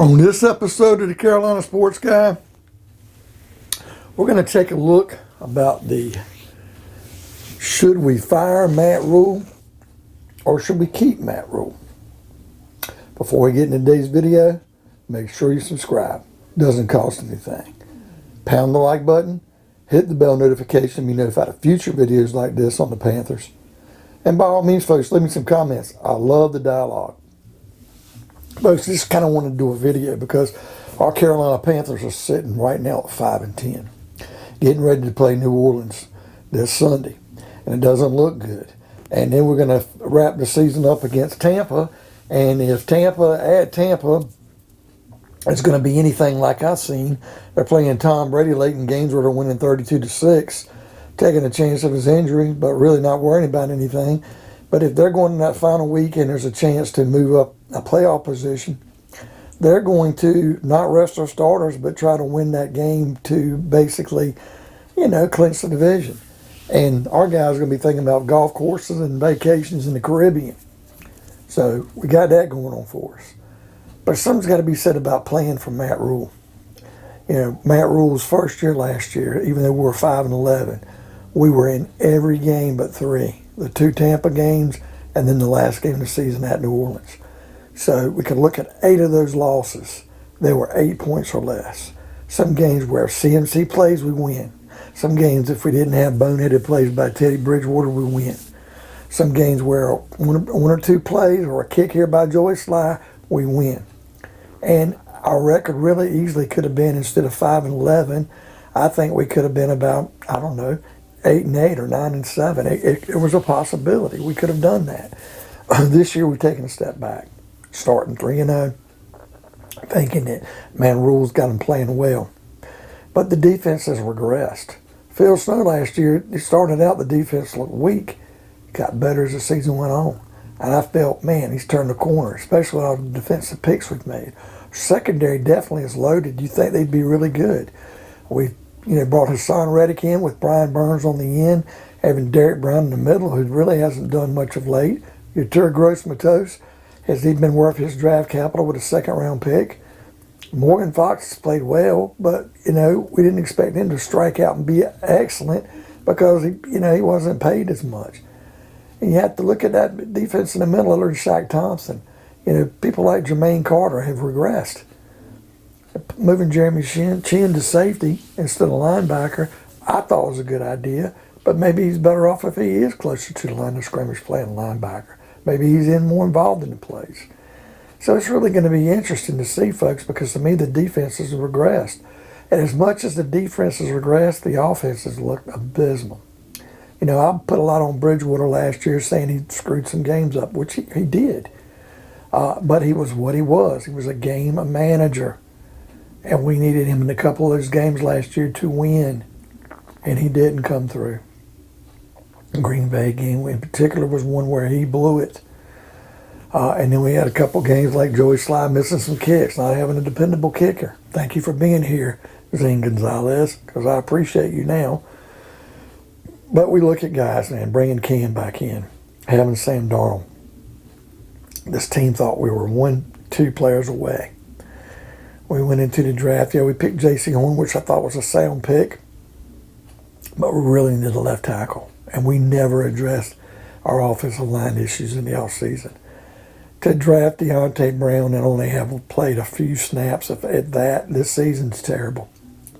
On this episode of the Carolina Sports Guy, we're going to take a look about should we fire Matt Rhule or should we keep Matt Rhule? Before we get into today's video, make sure you subscribe. Doesn't cost anything. Pound the like button, hit the bell notification to be notified of future videos like this on the Panthers. And by all means, folks, leave me some comments. I love the dialogue. Folks, just kind of want to do a video because our Carolina Panthers are sitting right now at 5-10, getting ready to play New Orleans this Sunday, and it doesn't look good. And then we're going to wrap the season up against Tampa, and if Tampa it's going to be anything like I've seen, they're playing Tom Brady late in games where they're winning 32-6, taking a chance of his injury, but really not worrying about anything. But if they're going in that final week and there's a chance to move up a playoff position, they're going to not rest their starters, but try to win that game to basically, clinch the division. And our guys are going to be thinking about golf courses and vacations in the Caribbean. So we got that going on for us. But something's got to be said about playing for Matt Rhule. Matt Rhule's first year last year, even though we were 5-11, we were in every game but three. The two Tampa games, and then the last game of the season at New Orleans. So we can look at 8 of those losses. They were 8 points or less. Some games where CMC plays, we win. Some games, if we didn't have boneheaded plays by Teddy Bridgewater, we win. Some games where one or two plays or a kick here by Joey Sly, we win. And our record really easily could have been, instead of 5-11, I think we could have been about, 8-8 or 9-7. It was a possibility. We could have done that. This year we've taken a step back, starting 3-0, thinking that Rhule's got them playing well. But the defense has regressed. Phil Snow last year, he started out, the defense looked weak. Got better as the season went on. And I felt, he's turned the corner, especially with all the defensive picks we've made. Secondary definitely is loaded. You think they'd be really good. We brought Hassan Reddick in with Brian Burns on the end, having Derek Brown in the middle, who really hasn't done much of late. Yetur Gross-Matos, has he been worth his draft capital with a second-round pick? Morgan Fox has played well, but, we didn't expect him to strike out and be excellent because, he wasn't paid as much. And you have to look at that defense in the middle, other than Shaq Thompson. People like Jermaine Carter have regressed. Moving Jeremy Chin to safety instead of linebacker, I thought was a good idea. But maybe he's better off if he is closer to the line of scrimmage playing linebacker. Maybe he's more involved in the plays. So it's really going to be interesting to see, folks, because to me the defense has regressed. And as much as the defense has regressed, the offense has looked abysmal. I put a lot on Bridgewater last year saying he screwed some games up, which he did. But he was what he was. He was a game manager. And we needed him in a couple of those games last year to win. And he didn't come through. The Green Bay game in particular was one where he blew it. And then we had a couple games like Joey Sly missing some kicks, not having a dependable kicker. Thank you for being here, Zane Gonzalez, because I appreciate you now. But we look at guys, bringing Cam back in, having Sam Darnold. This team thought we were 1-2 players away. We went into the draft. We picked J.C. Horn, which I thought was a sound pick. But we really needed a left tackle. And we never addressed our offensive line issues in the offseason. To draft Deontay Brown and only have played a few snaps at that, this season's terrible.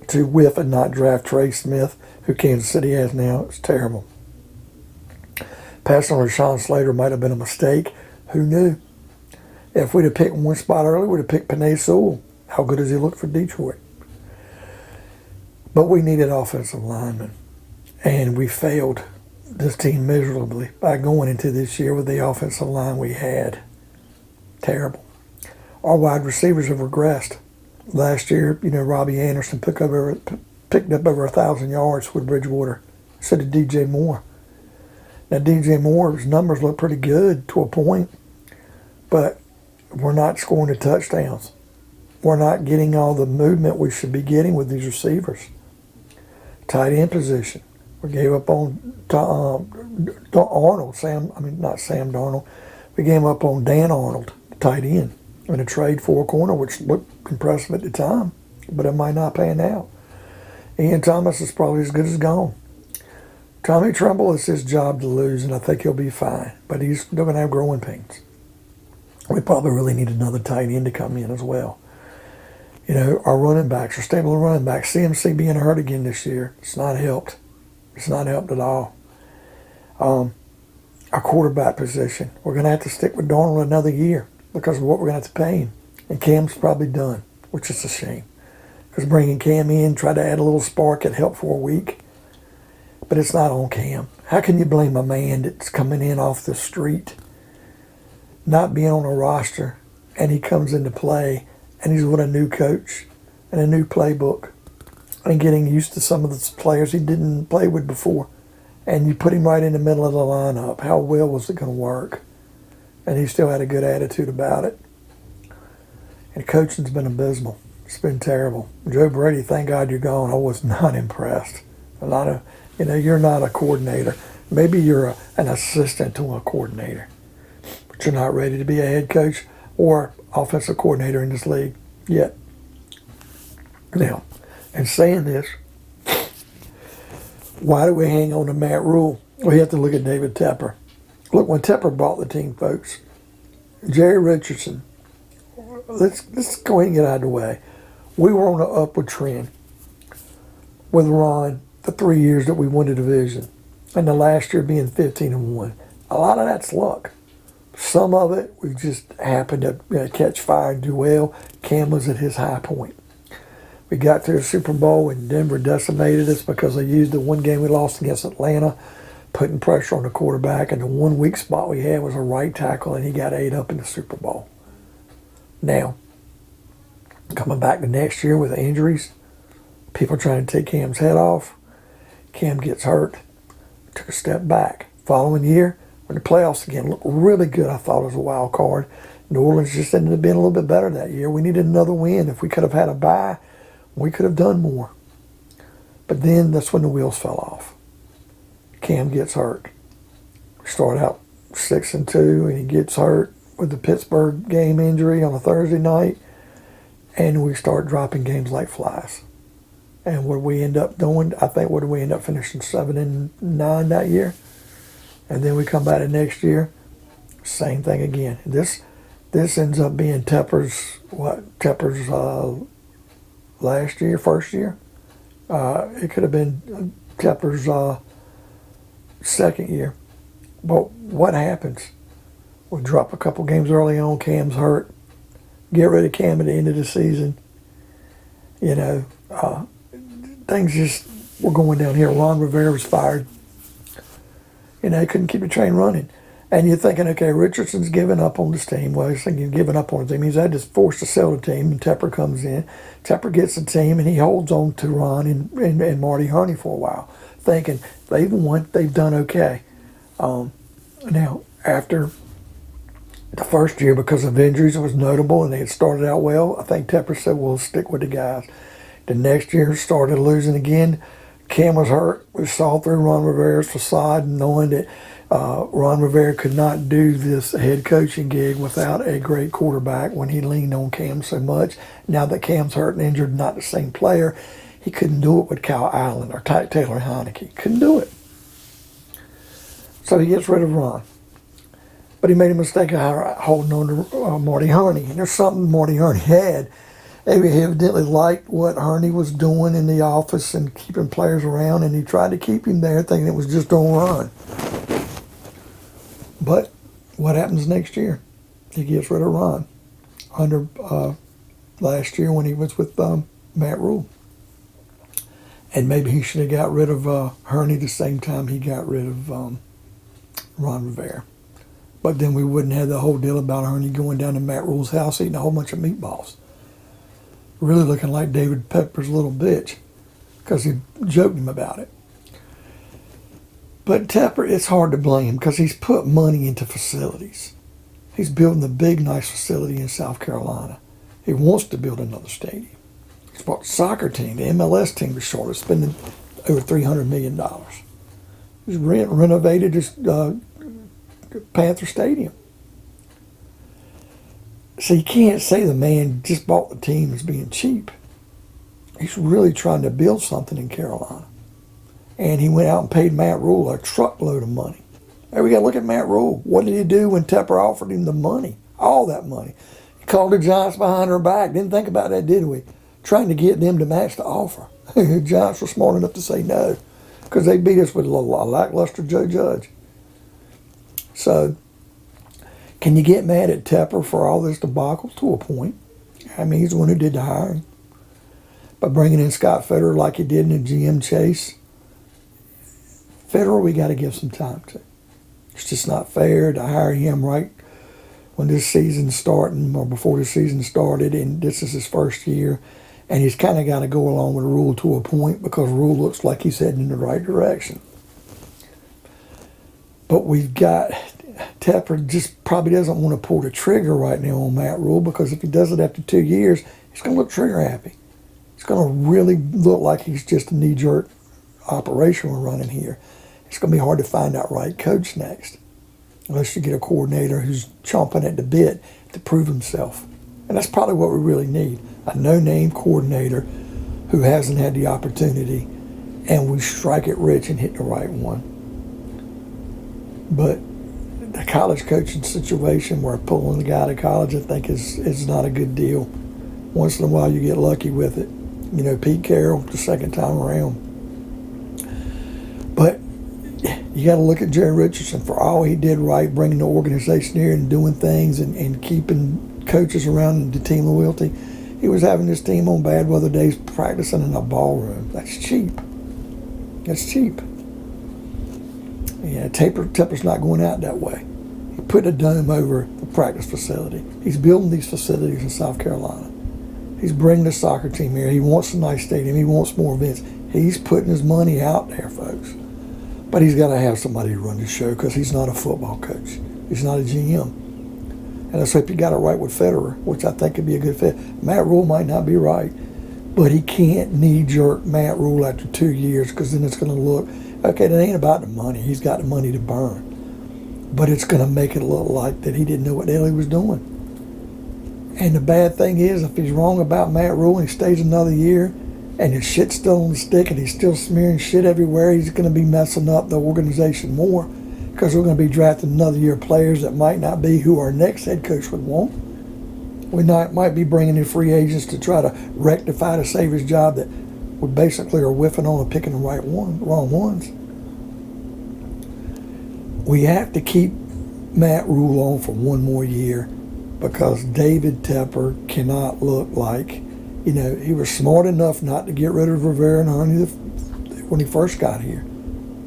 To whiff and not draft Trey Smith, who Kansas City has now, it's terrible. Passing on Rashawn Slater might have been a mistake. Who knew? If we'd have picked one spot early, we'd have picked Penei Sewell. How good does he look for Detroit? But we needed offensive linemen. And we failed this team miserably by going into this year with the offensive line we had. Terrible. Our wide receivers have regressed. Last year, Robbie Anderson picked up over 1,000 yards with Bridgewater. So did DJ Moore. Now, DJ Moore's numbers look pretty good to a point, but we're not scoring the touchdowns. We're not getting all the movement we should be getting with these receivers. Tight end position. We gave up on not Sam Darnold. We gave up on Dan Arnold, tight end, in a trade for a corner, which looked impressive at the time, but it might not pan out. Ian Thomas is probably as good as gone. Tommy Trumbull, it's his job to lose, and I think he'll be fine, but he's still going to have growing pains. We probably really need another tight end to come in as well. You know, our running backs, our stable of running backs, CMC being hurt again this year, it's not helped. It's not helped at all. Our quarterback position, we're going to have to stick with Darnold another year because of what we're going to have to pay him. And Cam's probably done, which is a shame. Because bringing Cam in, try to add a little spark, it helped for a week. But it's not on Cam. How can you blame a man that's coming in off the street, not being on a roster, and he comes into play, and he's with a new coach and a new playbook and getting used to some of the players he didn't play with before. And you put him right in the middle of the lineup. How well was it going to work? And he still had a good attitude about it. And coaching's been abysmal. It's been terrible. Joe Brady, thank God you're gone. I was not impressed. You're not a coordinator. Maybe you're an assistant to a coordinator, but you're not ready to be a head coach or offensive coordinator in this league yet. Now, in saying this, why do we hang on to Matt Rhule? We have to look at David Tepper. Look, when Tepper bought the team, folks, Jerry Richardson, let's go ahead and get out of the way. We were on an upward trend with Ron the 3 years that we won the division, and the last year being 15-1. A lot of that's luck. Some of it, we just happened to catch fire and do well. Cam was at his high point. We got to the Super Bowl and Denver decimated us because they used the one game we lost against Atlanta, putting pressure on the quarterback, and the one weak spot we had was a right tackle, and he got ate up in the Super Bowl. Now, coming back to next year with injuries, people trying to take Cam's head off. Cam gets hurt, took a step back. Following year, when the playoffs again looked really good, I thought, as a wild card. New Orleans just ended up being a little bit better that year. We needed another win. If we could have had a bye, we could have done more. But then that's when the wheels fell off. Cam gets hurt. We start out 6-2, and he gets hurt with the Pittsburgh game injury on a Thursday night, and we start dropping games like flies. And what we end up doing, I think, what did we end up finishing 7-9 that year? And then we come back the next year, same thing again. This ends up being Tepper's last year, first year. It could have been Tepper's second year. But what happens? We drop a couple games early on. Cam's hurt. Get rid of Cam at the end of the season. Things just were going down here. Ron Rivera was fired. He couldn't keep the train running. And you're thinking, okay, Richardson's given up on this team. Well, he's thinking giving up on the team. He's had to force to sell the team, and Tepper comes in. Tepper gets the team, and he holds on to Ron and Marty Herney for a while, thinking they've won, they've done okay. Now, after the first year, because of injuries, it was notable, and they had started out well. I think Tepper said, we'll stick with the guys. The next year, started losing again. Cam was hurt. We saw through Ron Rivera's facade, knowing that Ron Rivera could not do this head coaching gig without a great quarterback when he leaned on Cam so much. Now that Cam's hurt and injured, not the same player, he couldn't do it with Kyle Allen or Taylor Heineke. Couldn't do it. So he gets rid of Ron. But he made a mistake of holding on to Marty Herney. And there's something Marty Herney had. He evidently liked what Herney was doing in the office and keeping players around, and he tried to keep him there thinking it was just on Ron. But what happens next year? He gets rid of Ron under last year when he was with Matt Rhule. And maybe he should have got rid of Herney the same time he got rid of Ron Rivera. But then we wouldn't have the whole deal about Herney going down to Matt Rhule's house eating a whole bunch of meatballs. Really looking like David Tepper's little bitch because he joked him about it. But Tepper, it's hard to blame him because he's put money into facilities. He's building a big, nice facility in South Carolina. He wants to build another stadium. He's bought the soccer team. The MLS team was short of spending over $300 million. He's renovated his Panther Stadium. So you can't say the man just bought the team as being cheap. He's really trying to build something in Carolina. And he went out and paid Matt Rhule a truckload of money. Hey, we got to look at Matt Rhule. What did he do when Tepper offered him the money? All that money. He called the Giants behind her back. Didn't think about that, did we? Trying to get them to match the offer. The Giants were smart enough to say no because they beat us with a lackluster Joe Judge. So, can you get mad at Tepper for all this debacle? To a point. I mean, he's the one who did the hiring. By bringing in Scott Federer like he did in the GM chase, Federer we got to give some time to. It's just not fair to hire him right when this season's starting or before the season started, and this is his first year. And he's kind of got to go along with Rhule to a point because Rhule looks like he's heading in the right direction. But we've got Tepper just probably doesn't want to pull the trigger right now on Matt Rhule because if he does it after 2 years, he's going to look trigger happy. It's going to really look like he's just a knee-jerk operation we're running here. It's going to be hard to find that right coach next unless you get a coordinator who's chomping at the bit to prove himself. And that's probably what we really need, a no-name coordinator who hasn't had the opportunity, and we strike it rich and hit the right one. But the college coaching situation where pulling the guy to college, I think, is not a good deal. Once in a while you get lucky with it. You know, Pete Carroll the second time around. But you got to look at Jerry Richardson for all he did right, bringing the organization here and doing things and keeping coaches around and the team loyalty. He was having this team on bad weather days practicing in a ballroom. That's cheap. That's cheap. Yeah, Tepper's not going out that way. He put a dome over the practice facility. He's building these facilities in South Carolina. He's bringing the soccer team here. He wants a nice stadium. He wants more events. He's putting his money out there, folks. But he's got to have somebody to run the show because he's not a football coach. He's not a GM. And let's hope you got it right with Federer, which I think could be a good fit. Matt Rhule might not be right, but he can't knee-jerk Matt Rhule after 2 years because then it's going to look, okay, that ain't about the money. He's got the money to burn. But it's going to make it look like that he didn't know what the hell he was doing. And the bad thing is, if he's wrong about Matt Rhule and he stays another year and his shit's still on the stick and he's still smearing shit everywhere, he's going to be messing up the organization more. Because we're going to be drafting another year of players that might not be who our next head coach would want. We might be bringing in free agents to try to rectify to save his job that we basically are whiffing on and picking the wrong ones. We have to keep Matt Rhule on for one more year because David Tepper cannot look like, you know, he was smart enough not to get rid of Rivera and Honey when he first got here.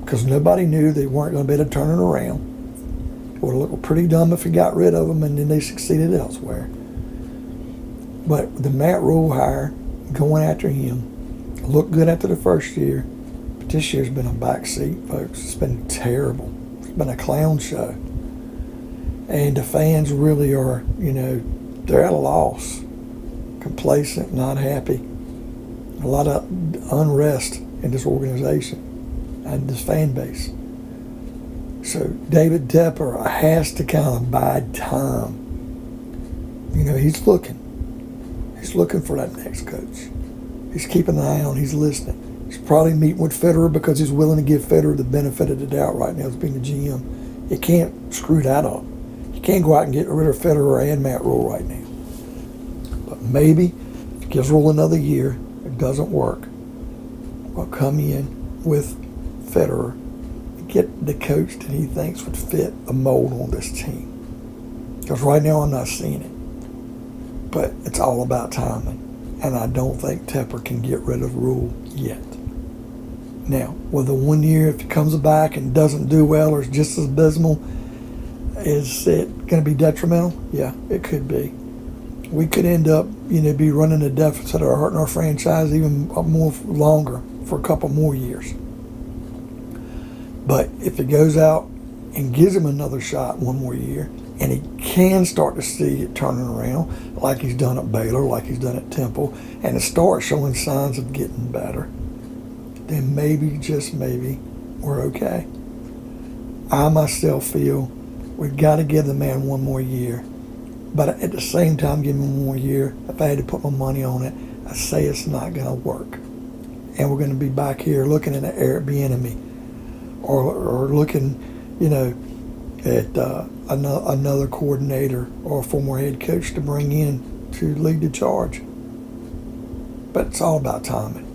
Because nobody knew they weren't going to be able to turn it around. It would have looked pretty dumb if he got rid of them and then they succeeded elsewhere. But the Matt Rhule hire, going after him, looked good after the first year. But this year's been a backseat, folks. It's been terrible. It's been a clown show. And the fans really are, you know, they're at a loss. Complacent, not happy. A lot of unrest in this organization and this fan base. So David Tepper has to kind of bide time. You know, he's looking. He's looking for that next coach. He's keeping an eye on, he's listening. He's probably meeting with Federer because he's willing to give Federer the benefit of the doubt right now as being the GM. You can't screw that up. You can't go out and get rid of Federer and Matt Rhule right now. But maybe if he gives Rhule another year, it doesn't work, we'll come in with Federer and get the coach that he thinks would fit the mold on this team. Because right now I'm not seeing it. But it's all about timing. And I don't think Tepper can get rid of Rhule yet. Now, with the 1 year, if he comes back and doesn't do well or is just as abysmal, is it going to be detrimental? Yeah, it could be. We could end up, you know, be running a deficit or hurting our franchise even more longer for a couple more years. But if he goes out and gives him another shot one more year, and he can start to see it turning around like he's done at Baylor, like he's done at Temple, and it starts showing signs of getting better, then maybe, just maybe, we're okay. I myself feel we've got to give the man one more year. But at the same time, give me 1 more year. If I had to put my money on it, I say it's not going to work. And we're going to be back here looking at Eric Bieniemy or looking, at another coordinator or a former head coach to bring in to lead the charge. But it's all about timing.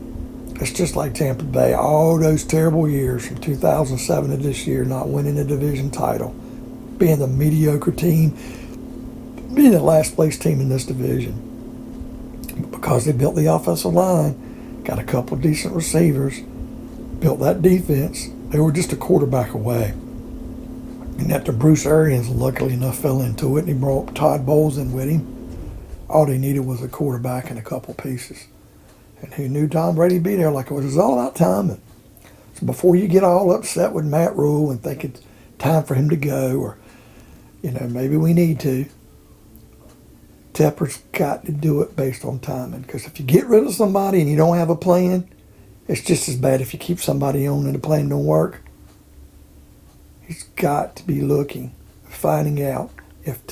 It's just like Tampa Bay. All those terrible years from 2007 to this year, not winning a division title, being the mediocre team, being the last place team in this division. Because they built the offensive line, got a couple of decent receivers, built that defense, they were just a quarterback away. And after Bruce Arians, luckily enough, fell into it, and he brought Todd Bowles in with him, all they needed was a quarterback and a couple pieces. And he knew Tom Brady would be there. Like, it was all about timing. So before you get all upset with Matt Rhule and think it's time for him to go, or, maybe we need to, Tepper's got to do it based on timing. Because if you get rid of somebody and you don't have a plan, it's just as bad if you keep somebody on and the plan don't work. He's got to be looking, finding out if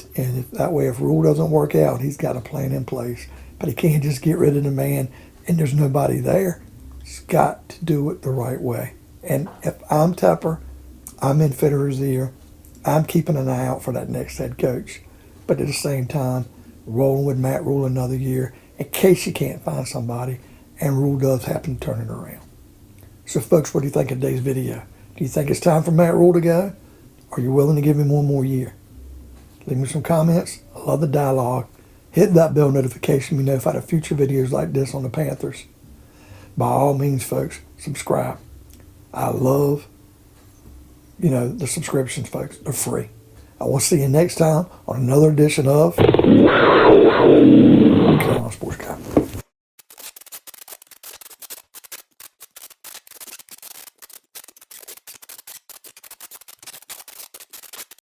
that way, if Rhule doesn't work out, he's got a plan in place. But he can't just get rid of the man and there's nobody there. He's got to do it the right way. And if I'm Tepper, I'm in Fitterer's ear. I'm keeping an eye out for that next head coach. But at the same time, rolling with Matt Rhule another year in case you can't find somebody and Rhule does happen to turn it around. So folks, what do you think of today's video? Do you think it's time for Matt Rhule to go? Or are you willing to give him 1 more year? Leave me some comments. I love the dialogue. Hit that bell notification to be notified of future videos like this on the Panthers. By all means, folks, subscribe. I love, the subscriptions, folks. They're free. I will see you next time on another edition of